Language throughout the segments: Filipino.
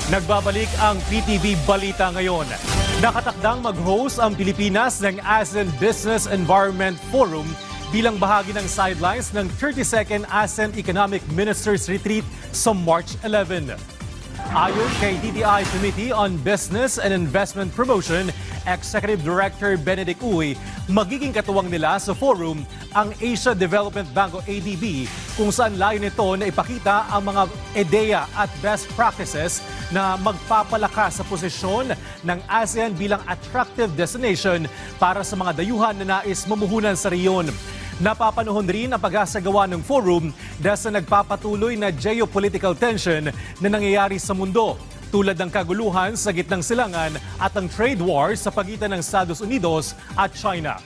Nagbabalik ang PTV Balita ngayon. Nakatakdang mag-host ang Pilipinas ng ASEAN Business Environment Forum bilang bahagi ng sidelines ng 32nd ASEAN Economic Ministers Retreat sa March 11. Ayon kay DTI Committee on Business and Investment Promotion, Executive Director Benedict Uy, magiging katuwang nila sa forum ang Asia Development Bank o ADB kung saan layo nito na ipakita ang mga ideya at best practices na magpapalakas sa posisyon ng ASEAN bilang attractive destination para sa mga dayuhan na nais mamuhunan sa rehiyon. Napapanahon rin ang pagsasagawa ng forum dahil sa nagpapatuloy na geopolitical tension na nangyayari sa mundo, tulad ng kaguluhan sa gitnang silangan at ang trade war sa pagitan ng Estados Unidos at China.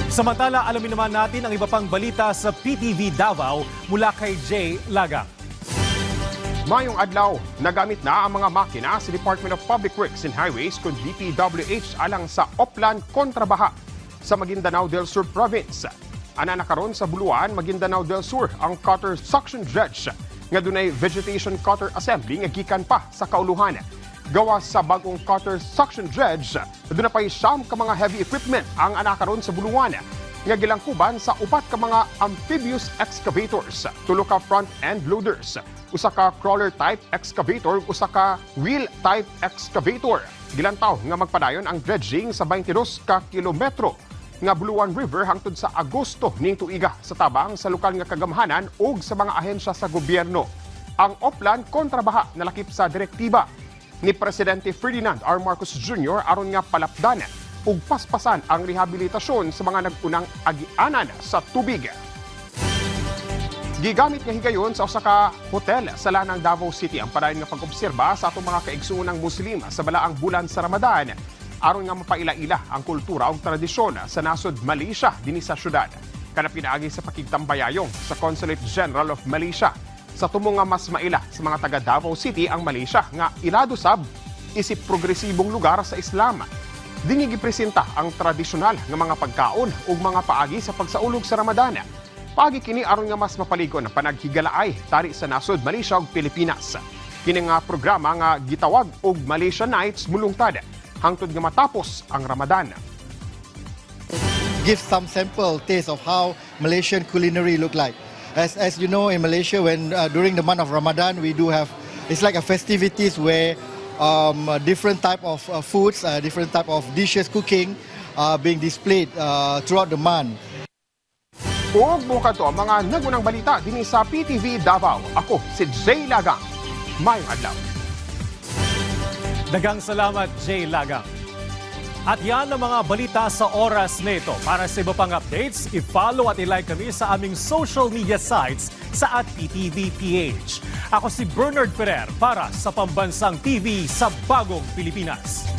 Samantala, alamin naman natin ang iba pang balita sa PTV Davao mula kay Jay Lagang. Mayong adlaw, nagamit na ang mga makina sa Department of Public Works and Highways kung DPWH alang sa Oplan kontrabaha sa Maguindanao del Sur Province. Ana nakaron sa Buluan, Maguindanao del Sur ang cutter suction dredge nga dunay vegetation cutter assembly nga gikan pa sa kauluhan. Gawa sa bagong cutter suction dredge, doon na pa'y siyam ka mga heavy equipment ang anakaron sa Buluan nga gilangkuban sa upat ka mga amphibious excavators, tulo ka front-end loaders, usa ka crawler type excavator, usa ka wheel type excavator. Gilantaw nga magpadayon ang dredging sa 22 ka kilometro nga Buluan River hangtod sa Agosto ning tuiga sa tabang sa lokal nga kagamhanan ug sa mga ahensya sa gobyerno. Ang Oplan kontrabaha nalakip sa direktiba ni Presidente Ferdinand R. Marcos Jr. aron nga palapdan ug paspasan ang rehabilitasyon sa mga nag-unang agianan sa tubig. Gigamit nga higayon sa usa ka hotel sa Lanang, Davao City ang padayon nga pag-obserba sa atong mga kaigsuonang Muslim sa balaang bulan sa Ramadan aron nga mapaila-ila ang kultura ug tradisyon sa nasod Malaysia dinhi sa syudad. Kana pinaagi sa pakigtambayayong sa Consulate General of Malaysia. Sa tumo nga mas maila sa mga taga Davao City ang Malaysia nga ilado sab isip progresibong lugar sa Islam. Dinhi gipresenta ang tradisyonal nga mga pagkaon ug mga paagi sa pagsaulog sa Ramadan. Paagi kini aron nga mas mapaligon ang panaghigalaay tari sa nasod Malaysia ug Pilipinas. Kini nga programa nga gitawag og Malaysia Nights mulungtad hangtod nga matapos ang Ramadan. Give some sample taste of how Malaysian culinary look like. As you know, in Malaysia, when during the month of Ramadan, we do have, it's like a festivities where different type of foods, different type of dishes cooking being displayed throughout the month. Ug buka to ang mga nagunang balita dinhi sa PTV Davao. Ako si Jay Lagang. Mayong adlaw. Dagang salamat, Jay Lagang. At yan ang mga balita sa oras nito. Para sa iba pang updates, i-follow at i-like kami sa aming social media sites sa @PTVPH. Ako si Bernard Ferrer para sa Pambansang TV sa Bagong Pilipinas.